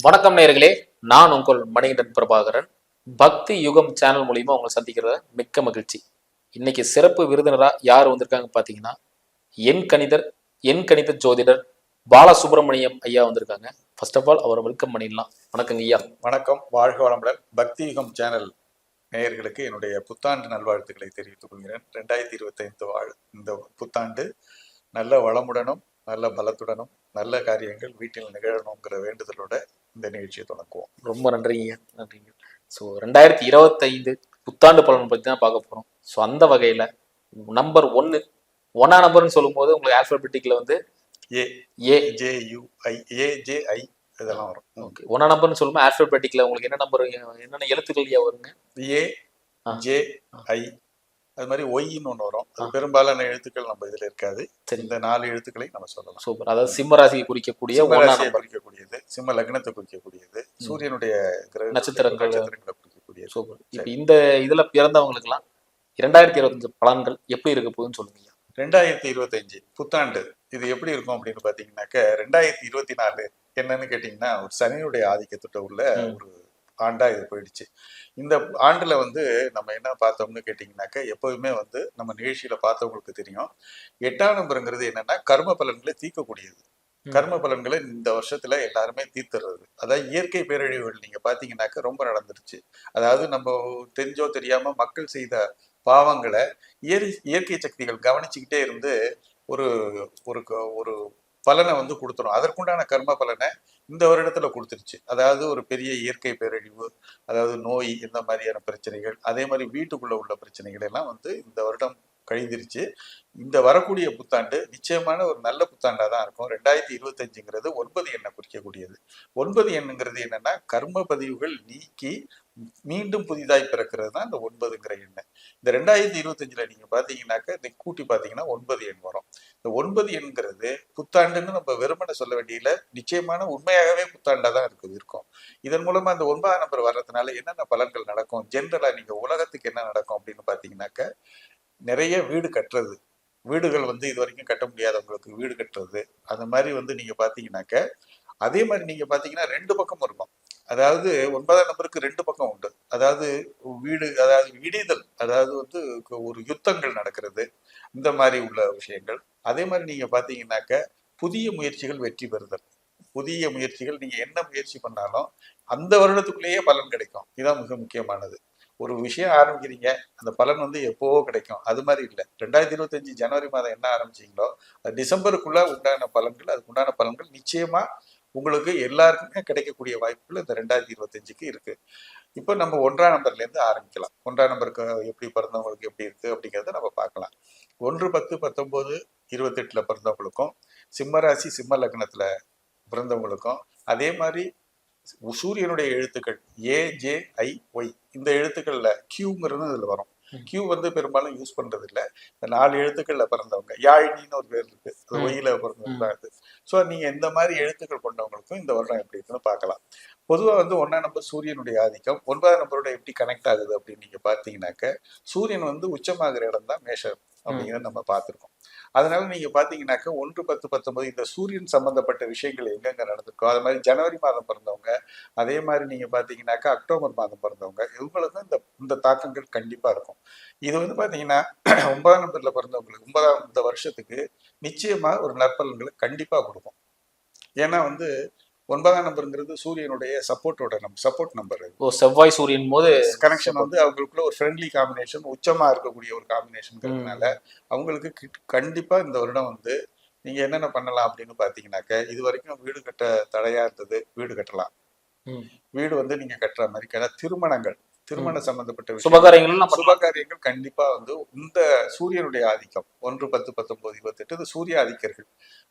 வணக்கம் நேயர்களே, நான் உங்கள் மணிகண்டன் பிரபாகரன். பக்தி யுகம் சேனல் மூலியமா உங்களை சந்திக்கிறத மிக்க மகிழ்ச்சி. இன்னைக்கு சிறப்பு விருந்தினரா யார் வந்திருக்காங்க பாத்தீங்கன்னா, எண் கணித ஜோதிடர் பாலசுப்ரமணியம் ஐயா வந்திருக்காங்க. ஃபர்ஸ்ட் ஆஃப் ஆல் அவரை வெல்கம் பண்ணிடலாம். வணக்கங்க ஐயா. வணக்கம், வாழ்க வளமுடன். பக்தி யுகம் சேனல் நேயர்களுக்கு என்னுடைய புத்தாண்டு நல்வாழ்த்துக்களை தெரிவித்துக் கொள்கிறேன். 2025 இந்த புத்தாண்டு நல்ல வளமுடனும் நல்ல பலத்துடனும் நல்ல காரியங்கள் வீட்டில் நிகழணுங்கிற வேண்டுதலோட இந்த நிகழ்ச்சியை தொடங்குவோம். ரொம்ப நன்றிங்க. நன்றிங்க. ஸோ 2025 புத்தாண்டு பலன் பற்றி தான் பார்க்க போகிறோம். ஸோ அந்த வகையில் நம்பர் ஒன்னா நம்பர்னு சொல்லும்போது உங்களுக்கு ஆல்பபெட்டிக்ல வந்து AJI இதெல்லாம் வரும். ஓகே, ஒன்னா நம்பர்னு சொல்லும்போது ஆல்பபெட்டிக்ல உங்களுக்கு என்ன நம்பர், என்னென்ன எழுத்துக்கள் வருங்க? AJI, அது மாதிரி ஒய்ன்னு ஒன்று வரும். அது பெரும்பாலான எழுத்துக்கள் நம்ம இதுல இருக்காது. இந்த 4 எழுத்துக்களை நம்ம சொல்லலாம். சூப்பர். அதாவது சிம்ம ராசியை குறிக்கக்கூடியது, சிம்ம லக்னத்தை குறிக்கக்கூடியது, சூரியனுடைய நட்சத்திரங்களை குறிக்கக்கூடியது. சூப்பர். இப்போ இந்த இதுல பிறந்தவங்களுக்குலாம் 2025 பலன்கள் எப்படி இருக்க போகுதுன்னு சொல்லுங்க. 2025 புத்தாண்டு இது எப்படி இருக்கும் அப்படின்னு பாத்தீங்கன்னாக்க, 2024 என்னன்னு கேட்டீங்கன்னா ஒரு சனியுடைய ஆதிக்கத்திட்ட உள்ள ஒரு ஆண்டா இது போயிடுச்சு. இந்த ஆண்டுல வந்து நம்ம என்ன பார்த்தோம்னு கேட்டீங்கன்னாக்க, எப்போதுமே வந்து நம்ம நிகழ்ச்சியில பார்த்தவங்களுக்கு தெரியும், 8ஆம் நம்பருங்கிறது என்னன்னா கர்ம பலன்களை தீர்க்கக்கூடியது. கர்ம பலன்களை இந்த வருஷத்துல எல்லாருமே தீர்த்துறது. அதாவது இயற்கை பேரழிவுகள் நீங்க பாத்தீங்கன்னாக்க ரொம்ப நடந்துருச்சு. அதாவது நம்ம தெரிஞ்சோ தெரியாம மக்கள் செய்த பாவங்களை இயற்கை சக்திகள் கவனிச்சுக்கிட்டே இருந்து ஒரு ஒரு ஒரு பலனை வந்து கொடுத்துரும். அதற்குண்டான கர்ம பலனை இந்த வருடத்துல கொடுத்துருச்சு. அதாவது ஒரு பெரிய இயற்கை பேரழிவு, அதாவது நோய், இந்த மாதிரியான பிரச்சனைகள், அதே மாதிரி வீட்டுக்குள்ள உள்ள பிரச்சனைகள் எல்லாம் வந்து இந்த வருடம் கழிந்துருச்சு. இந்த வரக்கூடிய புத்தாண்டு நிச்சயமான ஒரு நல்ல புத்தாண்டா தான் இருக்கும். 2025ங்கிறது 9 எண்ணை குறிக்கக்கூடியது. 9 எண்ணுங்கிறது என்னன்னா கர்ம பதிவுகள் நீக்கி மீண்டும் புதிதாய் பிறக்கிறது தான் இந்த 9ங்கிற எண்ணெய். இந்த 2025ல நீங்க பாத்தீங்கன்னாக்க இந்த கூட்டி பாத்தீங்கன்னா 9 எண் வரும். இந்த 9 எண்ங்கிறது புத்தாண்டுன்னு நம்ம வெறுமனை சொல்ல வேண்டியதுல நிச்சயமான உண்மையாகவே புத்தாண்டா தான் இருக்கும். இதன் மூலமா இந்த 9ஆம் நம்பர் வர்றதுனால என்னென்ன பலன்கள் நடக்கும், ஜென்ரலா நீங்க உலகத்துக்கு என்ன நடக்கும் அப்படின்னு பாத்தீங்கன்னாக்க, நிறைய வீடு கட்டுறது, வீடுகள் வந்து இது வரைக்கும் கட்ட முடியாதவங்களுக்கு வீடு கட்டுறது, அந்த மாதிரி வந்து நீங்க பாத்தீங்கன்னாக்க, அதே மாதிரி நீங்க பாத்தீங்கன்னா 2 பக்கம் இருக்கும். அதாவது 9ஆம் நம்பருக்கு 2 பக்கம் உண்டு. அதாவது வீடு, அதாவது இடிதல், அதாவது வந்து ஒரு யுத்தங்கள் நடக்கிறது, இந்த மாதிரி உள்ள விஷயங்கள். அதே மாதிரி நீங்க பாத்தீங்கன்னாக்க புதிய முயற்சிகள் வெற்றி பெறுதல். புதிய முயற்சிகள் நீங்க என்ன முயற்சி பண்ணாலும் அந்த வருடத்துக்குள்ளேயே பலன் கிடைக்கும். இதுதான் மிக முக்கியமானது. ஒரு விஷயம் ஆரம்பிக்கிறீங்க, அந்த பலன் வந்து எப்போவோ கிடைக்கும், அது மாதிரி இல்லை. 2025 ஜனவரி மாதம் என்ன ஆரம்பிச்சீங்களோ அது டிசம்பருக்குள்ள உண்டான பலன்கள், அதுக்கு உண்டான பலன்கள் நிச்சயமா உங்களுக்கு எல்லாருக்குமே கிடைக்கக்கூடிய வாய்ப்புகள் இந்த 2025க்கு இருக்கு. இப்போ நம்ம 1ஆம் நம்பர்ல இருந்து ஆரம்பிக்கலாம். 1ஆம் நம்பருக்கு எப்படி பிறந்தவங்களுக்கு எப்படி இருக்கு அப்படிங்கிறத நம்ம பார்க்கலாம். 1, 10, 19, 28ல பிறந்தவங்களுக்கும், சிம்ம ராசி சிம்ம லக்னத்துல பிறந்தவங்களுக்கும், அதே மாதிரி சூரியனுடைய எழுத்துக்கள் AJIY, இந்த எழுத்துக்கள்ல கியூங்கிறது இதுல வரும். கியூ வந்து பெரும்பாலும் யூஸ் பண்றது இல்லை. இந்த 4 எழுத்துக்கள்ல பிறந்தவங்க, யாழினின்னு ஒரு பேர் இருக்கு, அது ஒயில பிறந்தவங்க. ஸோ நீங்க இந்த மாதிரி எழுத்துக்கள் கொண்டவங்களுக்கும் இந்த வருடம் எப்படி இருக்குன்னு பார்க்கலாம். பொதுவாக வந்து 1ஆம் நம்பர் சூரியனுடைய ஆதிக்கம் 9ஆம் நம்பரோட எப்படி கனெக்ட் ஆகுது அப்படின்னு நீங்க பாத்தீங்கன்னாக்க, சூரியன் வந்து உச்சமாகிற இடம் தான் மேஷம் அப்படிங்கிறத நம்ம பார்த்துருக்கோம். அதனால நீங்க பாத்தீங்கன்னாக்க 1, 10, 19 இந்த சூரியன் சம்பந்தப்பட்ட விஷயங்கள் எங்கெங்க நடந்திருக்கோ, அது மாதிரி ஜனவரி மாதம் பிறந்தவங்க, அதே மாதிரி நீங்க பாத்தீங்கன்னாக்கா அக்டோபர் மாதம் பிறந்தவங்க, இவங்களுக்கு இந்த இந்த தாக்கங்கள் கண்டிப்பா இருக்கும். இது வந்து பாத்தீங்கன்னா 9ஆம் நம்பர்ல பிறந்தவங்களுக்கு 9ஆம் இந்த வருஷத்துக்கு நிச்சயமா ஒரு நற்பலன்களை கண்டிப்பா கொடுக்கும். ஏன்னா வந்து 9ஆம் நம்பருங்கிறது சூரியனுடைய சப்போர்ட் நம்பர். செவ்வாய் சூரியன் போது கனெக்ஷன் வந்து அவங்களுக்குள்ள ஒரு ஃப்ரெண்ட்லி காம்பினேஷன், உச்சமா இருக்கக்கூடிய ஒரு காம்பினேஷன்ங்கிறதுனால அவங்களுக்கு கண்டிப்பா இந்த வருடம் வந்து நீங்க என்னென்ன பண்ணலாம் அப்படின்னு பாத்தீங்கன்னாக்க, இது வரைக்கும் வீடு கட்ட தடையா இருந்தது, வீடு கட்டலாம். வீடு வந்து நீங்க கட்டுற மாதிரி திருமண சம்பந்தப்பட்ட சுபகாரியங்கள் கண்டிப்பா வந்து இந்த சூரியனுடைய ஆதிக்கம் 1, 10, 19, 28 இது சூரிய ஆதிக்கர்கள்,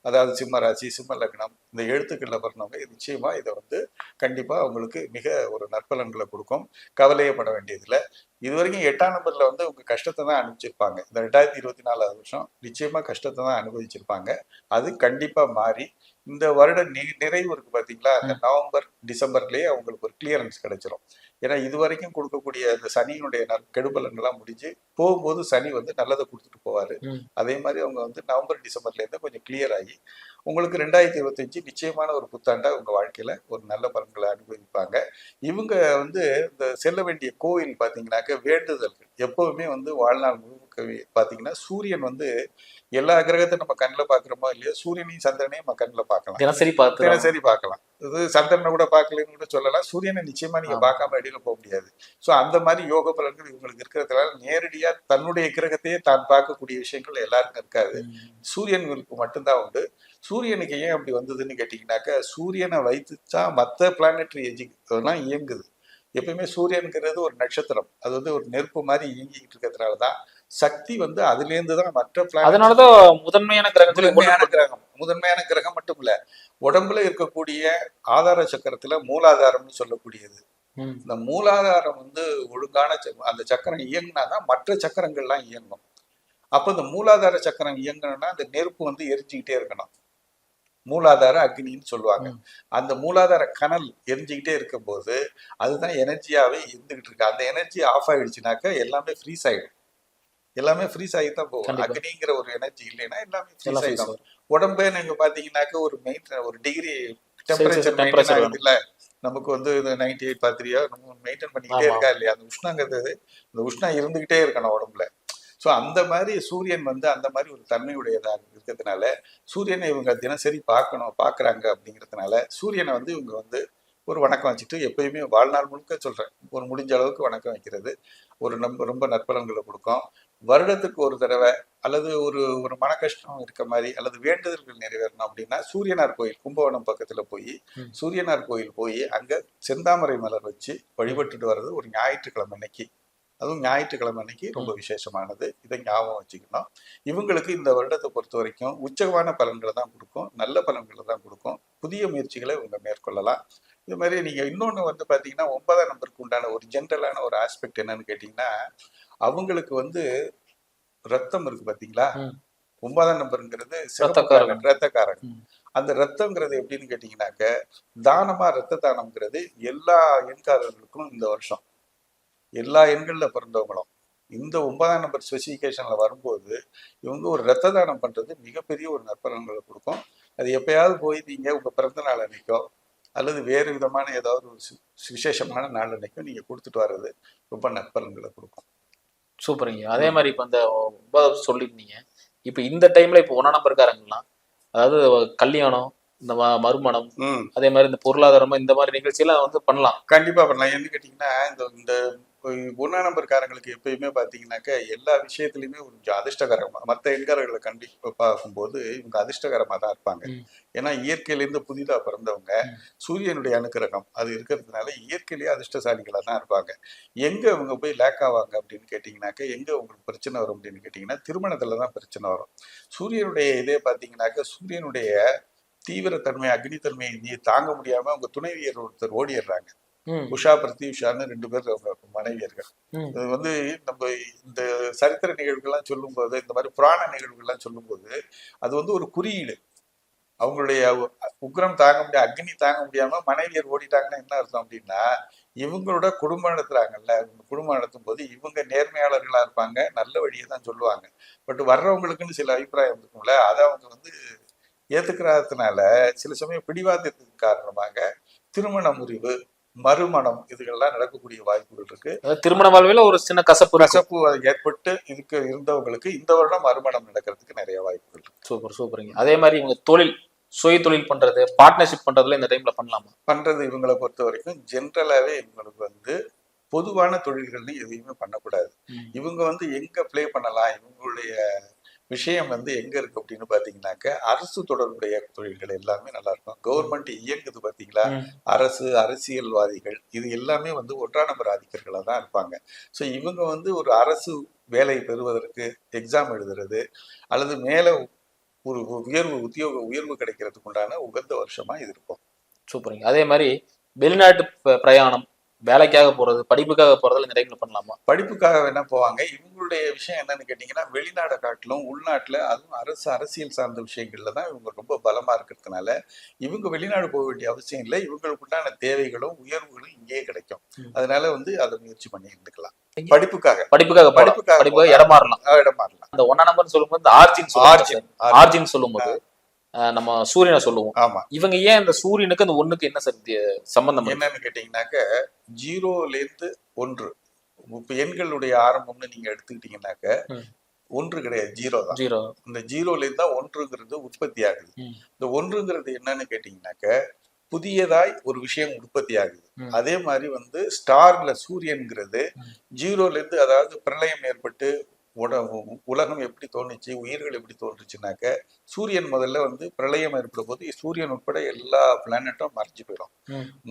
அதாவது சிம்ம ராசி சிம்ம லக்னம் இந்த எழுத்துக்கள்ல பிறந்தவங்க நிச்சயமா இதை வந்து கண்டிப்பா அவங்களுக்கு மிக ஒரு நற்பலன்களை கொடுக்கும். கவலையப்பட வேண்டியதில்லை. இது வரைக்கும் 8ஆம் நம்பர்ல வந்து உங்க கஷ்டத்தை தான் அனுபவிச்சிருப்பாங்க. இந்த 2024 வருஷம் நிச்சயமா கஷ்டத்தை தான் அனுபவிச்சிருப்பாங்க. அது கண்டிப்பா மாறி இந்த வருட நிறைவு இருக்கு பாத்தீங்களா, அந்த நவம்பர் டிசம்பர்லயே அவங்களுக்கு ஒரு கிளியரன்ஸ் கிடைச்சிரும். ஏன்னா இது வரைக்கும் கொடுக்கக்கூடிய அந்த சனியினுடைய கெடுபலன்கள்லாம் முடிஞ்சு போகும்போது சனி வந்து நல்லதை கொடுத்துட்டு போவாரு. அதே மாதிரி அவங்க வந்து நவம்பர் டிசம்பர்ல இருந்து கொஞ்சம் கிளியர் ஆகி உங்களுக்கு 2025 நிச்சயமான ஒரு புத்தாண்டா உங்க வாழ்க்கையில ஒரு நல்ல பலன்களை அனுபவிப்பாங்க. இவங்க வந்து இந்த செல்ல வேண்டிய கோயில் பாத்தீங்கன்னாக்க வேண்டுதல்கள் எப்பவுமே வந்து வாழ்நாள் முழுக்க பாத்தீங்கன்னா சூரியன் வந்து எல்லா கிரகத்தை நம்ம கண்ணில் பாக்குறோமோ இல்லையோ சூரியனையும் சந்திரனையும் நம்ம கண்ணில் பார்க்கலாம், தினசரி பார்க்கலாம். இது சந்திரனை கூட பார்க்கலன்னு கூட சொல்லலாம், சூரியனை நிச்சயமா நீங்க பார்க்காம வெளியில போக முடியாது. ஸோ அந்த மாதிரி யோக பலன்கள் இவங்களுக்கு இருக்கிறதுனால நேரடியா தன்னுடைய கிரகத்தையே தான் பார்க்கக்கூடிய விஷயங்கள் எல்லாருக்கும் இருக்காது, சூரியன்களுக்கு மட்டும்தான் உண்டு. சூரியனுக்கு ஏன் அப்படி வந்ததுன்னு கேட்டீங்கன்னாக்க சூரியனை வைத்துதான் மற்ற பிளானட்டரி எல்லாம் இயங்குது. எப்பயுமே சூரியனுங்கிறது ஒரு நட்சத்திரம், அது வந்து ஒரு நெருப்பு மாதிரி இயங்கிட்டு இருக்கிறதுனாலதான் சக்தி வந்து அதுல இருந்துதான் மற்ற அதனாலதான் முதன்மையான கிரகம். முதன்மையான கிரகம் மட்டும் இல்ல, உடம்புல இருக்கக்கூடிய ஆதார சக்கரத்துல மூலாதாரம்னு சொல்லக்கூடியது. இந்த மூலாதாரம் வந்து ஒழுங்கான அந்த சக்கரம் இயங்கினாதான் மற்ற சக்கரங்கள்லாம் இயங்கும். அப்ப இந்த மூலாதார சக்கரம் இயங்கணும்னா அந்த நெருப்பு வந்து எரிஞ்சுக்கிட்டே இருக்கணும், மூலாதார அக்னின்னு சொல்லுவாங்க. அந்த மூலாதார கனல் எரிஞ்சுக்கிட்டே இருக்கும் போது அதுதான் எனர்ஜியாவே இருந்துகிட்டு இருக்கு. அந்த எனர்ஜி ஆஃப் ஆயிடுச்சுனாக்க எல்லாமே ஃப்ரீஸ் ஆயிடும், எல்லாமே ஃப்ரீஸ் ஆகி தான் போகும். அக்னிங்கிற ஒரு எனர்ஜி இல்லைன்னா எல்லாமே ஃப்ரீஸ் ஆகிடும். உடம்பே நீங்க பாத்தீங்கன்னாக்க ஒரு டிகிரி டெம்பரேச்சர் இல்ல, நமக்கு வந்து 98 பாத்திரியா நம்ம மெயின்டைன் பண்ணிக்கிட்டே இருக்கா இல்லையா, அந்த உஷ்ணங்கிறது இந்த உஷ்ணம் இருந்துகிட்டே இருக்கணும் உடம்புல. ஸோ அந்த மாதிரி சூரியன் வந்து அந்த மாதிரி ஒரு தன்மையுடையதாக இருக்கிறதுனால சூரியனை இவங்க தினசரி பார்க்குறாங்க. அப்படிங்கிறதுனால சூரியனை வந்து இவங்க வந்து ஒரு வணக்கம் வச்சுட்டு எப்பயுமே வாழ்நாள் முழுக்க சொல்றேன், ஒரு முடிஞ்ச அளவுக்கு வணக்கம் வைக்கிறது ஒரு ரொம்ப நற்பலன்களை கொடுக்கும். வருடத்துக்கு ஒரு தடவை அல்லது ஒரு மன கஷ்டம் இருக்க மாதிரி அல்லது வேண்டுதல்கள் நிறைவேறணும் அப்படின்னா சூரியனார் கோயில் கும்பகோணம் பக்கத்துல போய் சூரியனார் கோயில் போய் அங்க செந்தாமரை மலர் வச்சு வழிபட்டுட்டு வர்றது ஒரு ஞாயிற்றுக்கிழமை அன்னைக்கு, அதுவும் ஞாயிற்றுக்கிழமை அன்னைக்கு ரொம்ப விசேஷமானது. இதை ஞாபகம் வச்சுக்கணும். இவங்களுக்கு இந்த வருடத்தை பொறுத்த வரைக்கும் உச்சகமான பலன்களை தான் கொடுக்கும், நல்ல பலன்களை தான் கொடுக்கும். புதிய முயற்சிகளை இவங்க மேற்கொள்ளலாம். இது மாதிரி நீங்க இன்னொன்னு வந்து பாத்தீங்கன்னா 9ஆம் நம்பருக்கு உண்டான ஒரு ஜென்ரலான ஒரு ஆஸ்பெக்ட் என்னன்னு கேட்டீங்கன்னா அவங்களுக்கு வந்து ரத்தம் இருக்கு பாத்தீங்களா, 9ஆம் நம்பருங்கிறது ரத்தக்காரன். அந்த ரத்தம்ங்கிறது எப்படின்னு கேட்டீங்கன்னாக்க தானமா ரத்த தானம்ங்கிறது எல்லா எண்காரர்களுக்கும் இந்த வருஷம் எல்லா எண்கள்ல பிறந்தவங்களும் இந்த 9ஆம் நம்பர் ஸ்பெசிபிகேஷன்ல வரும்போது இவங்க ஒரு ரத்த தானம் பண்றது மிகப்பெரிய ஒரு நற்பலன்களை கொடுக்கும். அது எப்பயாவது போய் நீங்க உங்க பிறந்த நாள் அன்னைக்கோ அல்லது வேறு விதமான ஏதாவது ஒரு விசேஷமான நாள் அன்னைக்கும் நீங்க கொடுத்துட்டு வர்றது ரொம்ப நற்பலன்களை கொடுக்கும். சூப்பருங்க. அதே மாதிரி இப்ப இந்த 9 சொல்லிருந்தீங்க, இப்ப இந்த டைம்ல இப்ப 1ஆம் நம்பர்காரங்கலாம் அதாவது கல்யாணம், இந்த மறுமணம், அதே மாதிரி இந்த பொருளாதாரமா இந்த மாதிரி நிகழ்ச்சி எல்லாம் வந்து பண்ணலாம், கண்டிப்பா பண்ணலாம். என்ன கேட்டீங்கன்னா இந்த 1ஆம் நம்பர்காரங்களுக்கு எப்பயுமே பாத்தீங்கன்னாக்க எல்லா விஷயத்திலயுமே ஒரு அதிர்ஷ்டகரமா மற்ற எண்காரர்களை கண்டிப்பா பார்க்கும்போது இவங்க அதிர்ஷ்டகரமா தான் இருப்பாங்க. ஏன்னா இயற்கையிலிருந்து புதிதா பிறந்தவங்க, சூரியனுடைய அனுக்கிரகம் அது இருக்கிறதுனால இயற்கையிலேயே அதிர்ஷ்டசாலிகளா தான் இருப்பாங்க. எங்க இவங்க போய் லேக் ஆவாங்க அப்படின்னு கேட்டீங்கன்னாக்க எங்க உங்களுக்கு பிரச்சனை வரும் அப்படின்னு கேட்டீங்கன்னா திருமணத்துலதான் பிரச்சனை வரும். சூரியனுடைய இதே பாத்தீங்கன்னாக்க சூரியனுடைய தீவிரத்தன்மை அக்னித்தன்மையை தாங்க முடியாம அவங்க துணைவியர் ஒருத்தர் ஓடிடுறாங்க. உஷா பிரத்யூஷான்னு 2 பேர் மனைவியர்கள். இது வந்து நம்ம இந்த சரித்திர நிகழ்வுகள்லாம் சொல்லும் போது இந்த மாதிரி புராண நிகழ்வுகள்லாம் சொல்லும் போது அது வந்து ஒரு குறியீடு. அவங்களுடைய உக்ரம் தாங்க முடியாது, அக்னி தாங்க முடியாம மனைவியர் ஓடிட்டாங்கன்னா என்ன அர்த்தம் அப்படின்னா இவங்களோட குடும்பம் நடத்துறாங்கல்ல, குடும்பம் நடத்தும் போது இவங்க நேர்மையாளர்களா இருப்பாங்க, நல்ல வழியை தான் சொல்லுவாங்க. பட் வர்றவங்களுக்குன்னு சில அபிப்பிராயம் இருக்கும்ல, அதை அவங்க வந்து ஏத்துக்கிறதுனால சில சமயம் பிடிவாதத்துக்கு காரணமாக திருமண முறிவு, மறுமணம் இதுகள்லாம் நடக்கக்கூடிய வாய்ப்புகள் இருக்கு. திருமண வாழ்வில் ஒரு சின்ன கசப்பு ஏற்பட்டு இதுக்கு இருந்தவங்களுக்கு இந்த வருடம் மறுமணம் நடக்கிறதுக்கு நிறைய வாய்ப்புகள் இருக்கு. சூப்பருங்க. அதே மாதிரி இவங்க சுய தொழில் பண்றது, பார்ட்னர்ஷிப் பண்றதுல இந்த டைம்ல பண்ணலாமா? பண்றது இவங்களை பொறுத்த வரைக்கும் ஜென்ரலாவே இவங்களுக்கு வந்து பொதுவான தொழில்கள்னு எதையுமே பண்ணக்கூடாது. இவங்க வந்து எங்க பிளே பண்ணலாம், இவங்களுடைய விஷயம் வந்து எங்க இருக்கு அப்படின்னு பாத்தீங்கன்னாக்க அரசு தொடர்புடைய தொழில்கள் எல்லாமே நல்லா இருக்கும். கவர்மெண்ட் இயங்குது பாத்தீங்களா, அரசு, அரசியல்வாதிகள் இது எல்லாமே வந்து 1ஆம் நம்பர் ஆதிக்கர்களா தான் இருப்பாங்க. ஸோ இவங்க வந்து ஒரு அரசு வேலை பெறுவதற்கு எக்ஸாம் எழுதுறது அல்லது மேல ஒரு உயர்வு கிடைக்கிறதுக்கு உண்டான உகந்த வருஷமா இது இருக்கும். சூப்பருங்க. அதே மாதிரி வெளிநாட்டு பிரயாணம், வேலைக்காக போறது, படிப்புக்காக போறதுல இந்த டைம்ல பண்ணலாமா? படிப்புக்காக வேணா போவாங்க. இவங்களுடைய விஷயம் என்னன்னு கேட்டீங்கன்னா வெளிநாடை காட்டிலும் உள்நாட்டுல அதுவும் அரசியல் சார்ந்த விஷயங்கள்ல தான் இவங்க ரொம்ப பலமா இருக்கிறதுனால இவங்க வெளிநாடு போக வேண்டிய அவசியம் இல்லை. இவங்களுக்கு உண்டான தேவைகளும் உயர்வுகளும் இங்கேயே கிடைக்கும். அதனால வந்து அதை முயற்சி பண்ணி இருந்துக்கலாம். படிப்புக்காக இடம் மாறலாம். அந்த 1ஆம் நம்பர் சொல்லும்போது ஆர்ஜின் சொல்லும்போது சொல்லுவோம். நம்ம சூரியனை சொல்லுவோம். ஆமா. இவங்க ஏன் இந்த சூரியனுக்கு அந்த ஒண்ணுக்கு என்ன சம்பந்தம்? என்னன்னு கேட்டீங்கன்னாக்க 0ல இருந்து 1 இப்ப எண்களுடைய ஆரம்பம்னு நீங்க எடுத்துக்கிட்டீங்கன்னாக்க 1 கிடையாது, 0 தான். இந்த 0ல இருந்து தான் 1ங்கிறது உற்பத்தி ஆகுது. இந்த 1ங்கிறது என்னன்னு கேட்டீங்கன்னாக்க புதியதாய் ஒரு விஷயம் உற்பத்தி ஆகுது. அதே மாதிரி வந்து ஸ்டார்ல சூரியன்கிறது 0ல இருந்து, அதாவது பிரளயம் ஏற்பட்டு உலகம் எப்படி தோணுச்சு, உயிர்கள் எப்படி தோன்றுச்சுனாக்க சூரியன் முதல்ல வந்து பிரளயம் ஏற்படும் போது சூரியன் உட்பட எல்லா பிளானட்டும் மறைஞ்சு போயிடும்.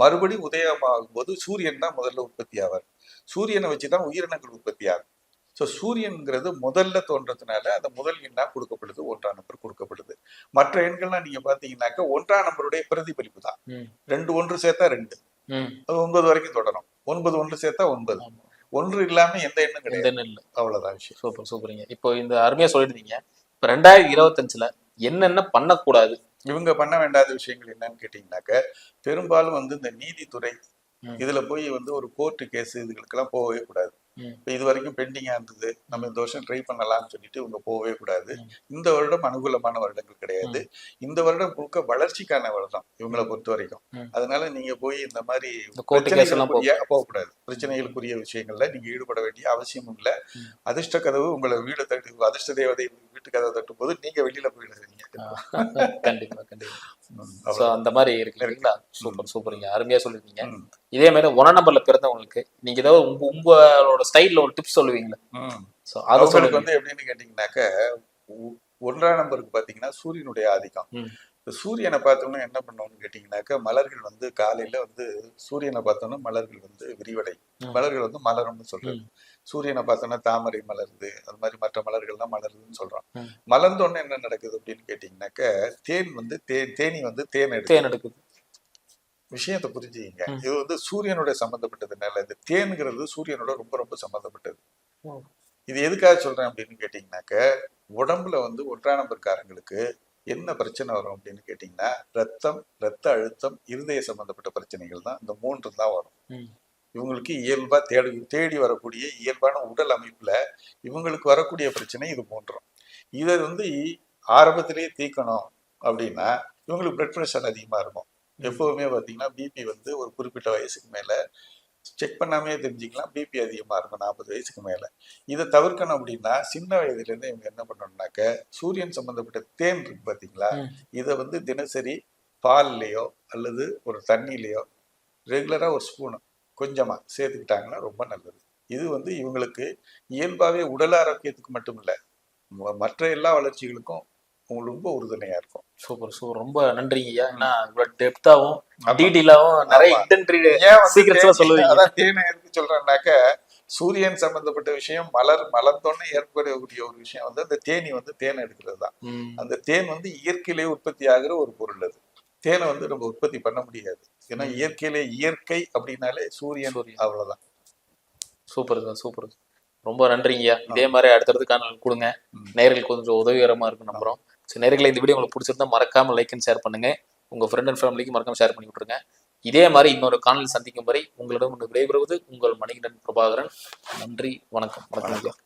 மறுபடி உதயமாகும் போது சூரியன் தான் முதல்ல உற்பத்தி ஆவார். சூரியனை வச்சுதான் உயிரினங்கள் உற்பத்தி ஆகும். ஸோ சூரியன்கிறது முதல்ல தோன்றதுனால அந்த முதல் எண்ணா கொடுக்கப்படுது, 1ஆம் நம்பர் கொடுக்கப்படுது. மற்ற எண்கள்லாம் நீங்க பாத்தீங்கன்னாக்க 1ஆம் நம்பருடைய பிரதிபலிப்பு தான். 2 1 சேர்த்தா 2, அது 9 வரைக்கும் தொடரும். 9 1 சேர்த்தா 9. 1 இல்லாம எந்த எண்ணும் கிடையாது. அவ்வளவுதான் விஷயம். சூப்பர் சூப்பருங்க. இப்போ இந்த அருமையா சொல்லிருந்தீங்க. இப்ப 2025ல என்னென்ன பண்ணக்கூடாது, இவங்க பண்ண வேண்டாத விஷயங்கள் என்னன்னு கேட்டீங்கன்னாக்க பெரும்பாலும் வந்து இந்த நீதித்துறை இதுல போய் வந்து ஒரு கோர்ட்டு கேஸ் இதுகளுக்கெல்லாம் போகவே கூடாது. இப்ப இது வரைக்கும் பெண்டிங்கா இருந்தது, நம்ம இந்த வருஷம் ட்ரை பண்ணலாம்னு சொல்லிட்டு இவங்க போகவே கூடாது. இந்த வருடம் அனுகூலமான வருடங்கள் கிடையாது. இந்த வருடம் முழுக்க வளர்ச்சிக்கான வருடம் இவங்களை பொறுத்த வரைக்கும். அதனால நீங்க போய் இந்த மாதிரி போகக்கூடாது. பிரச்சனைகளுக்குரிய விஷயங்கள்ல நீங்க ஈடுபட வேண்டிய அவசியமும் இல்லை. அதிர்ஷ்ட கதவு உங்களை வீடு தட்டு, அதிர்ஷ்ட தேவதை வீட்டு கதவை தட்டும் போது நீங்க வெளியில போயிடுறீங்க. கண்டிப்பா கண்டிப்பா. அந்த மாதிரி இருக்கு இல்லைங்களா? சூப்பர் சூப்பருங்க, அருமையா சொல்லிருக்கீங்க. இதே மாதிரி 1ஆம் நம்பர்ல பிறந்தவங்களுக்கு நீங்க ஏதாவது உங்களோட ஸ்டைல்ல ஒரு டிப்ஸ் சொல்லுவீங்களா? அவங்களுக்கு வந்து எப்படின்னு கேட்டீங்கன்னாக்க 1ஆம் நம்பருக்கு பாத்தீங்கன்னா சூரியனுடைய ஆதிக்கம். சூரியனை பார்த்தோம்னா என்ன பண்ணோம்னு கேட்டீங்கன்னாக்க மலர்கள் வந்து காலையில வந்து சூரியனை பார்த்தோம்னா மலர்கள் வந்து விரிவடை, மலர்கள் வந்து மலரும்னு சொல்றது. சூரியனை பார்த்தோம்னா தாமரை மலருது, அது மாதிரி மற்ற மலர்கள்லாம் மலருதுன்னு சொல்றோம். மலர்ந்தோடனே என்ன நடக்குது அப்படின்னு கேட்டீங்கன்னாக்க தேன் வந்து தேனி வந்து தேன் எடுக்குது. விஷயத்தை புரிஞ்சுக்கிங்க. இது வந்து சூரியனோட சம்பந்தப்பட்டதுனால இந்த தேன்கிறது சூரியனோட ரொம்ப ரொம்ப சம்பந்தப்பட்டது. இது எதுக்காக சொல்றேன் அப்படின்னு கேட்டீங்கன்னாக்க உடம்புல வந்து 1ஆம் நம்பர்காரங்களுக்கு என்ன பிரச்சனை வரும் அப்படின்னு கேட்டீங்கன்னா ரத்த அழுத்தம், இருதய சம்பந்தப்பட்ட பிரச்சனைகள் தான். இந்த 3 தான் வரும். இவங்களுக்கு இயல்பா தேடி வரக்கூடிய இயல்பான உடல் அமைப்புல இவங்களுக்கு வரக்கூடிய பிரச்சனை இது 3. இதை வந்து ஆரம்பத்திலேயே தீர்க்கணும் அப்படின்னா இவங்களுக்கு பிளட் ப்ரெஷர் அதிகமா இருக்கும். எப்பவுமே பாத்தீங்கன்னா பிபி வந்து ஒரு குறிப்பிட்ட வயசுக்கு மேல செக் பண்ணாமே தெரிஞ்சுக்கலாம், பிபி அதிகமா இருக்கும் 40 வயசுக்கு மேல. இதை தவிர்க்கணும் அப்படின்னா சின்ன வயதுல இருந்து இவங்க என்ன பண்ணணும்னாக்க சூரியன் சம்பந்தப்பட்ட தேன் இருக்கு பாத்தீங்களா, இதை வந்து தினசரி பால்லயோ அல்லது ஒரு தண்ணியிலையோ ரெகுலரா ஒரு ஸ்பூனு கொஞ்சமா சேர்த்துக்கிட்டாங்கன்னா ரொம்ப நல்லது. இது வந்து இவங்களுக்கு இயல்பாவே உடல் ஆரோக்கியத்துக்கு மட்டும் இல்ல, மற்ற எல்லா வளர்ச்சிகளுக்கும் உங்களுக்கு ரொம்ப உறுதுணையா இருக்கும். சூப்பர் சூப்பர், ரொம்ப நன்றிங்க ஐயா. ஏன்னா இவ்வளவு டெப்தாவும் டீடைலாவும் நிறைய சீக்ரெட்ஸ் சொல்லுவீங்க. அதான் தேனை எதுக்கு சொல்றேன்னாக்க சூரியன் சம்பந்தப்பட்ட விஷயம் மலர்ந்தோன்னே ஏற்படக்கூடிய ஒரு விஷயம் வந்து அந்த தேனி வந்து தேனை எடுக்கிறது தான். அந்த தேன் வந்து இயற்கையிலேயே உற்பத்தி ஆகிற ஒரு பொருள். அது தேனை வந்து நம்ம உற்பத்தி பண்ண முடியாது. ஏன்னா இயற்கையிலே இயற்கை அப்படின்னாலே சூரியன், அவ்வளவுதான். சூப்பர் சூப்பர், ரொம்ப நன்றிங்கய்யா. இதே மாதிரி அடுத்தடுத்து காணொளி கொடுங்க, நேயர்களுக்கு கொஞ்சம் உதவிகரமா இருக்கும் நம்புறோம். சரி நேயர்களே, இந்த வீடியோ உங்களுக்கு பிடிச்சிருந்தா மறக்காம லைக் அண்ட் ஷேர் பண்ணுங்க. உங்க ஃப்ரெண்ட் அண்ட் ஃபேமிலிக்கு மறக்காம ஷேர் பண்ணி விட்டுருங்க. இதே மாதிரி இன்னொரு காணொளி சந்திக்கும் வரை உங்களிடம் விடைபெறுவது உங்கள் மணிகண்டன் பிரபாகரன். நன்றி, வணக்கம். வணக்கம்.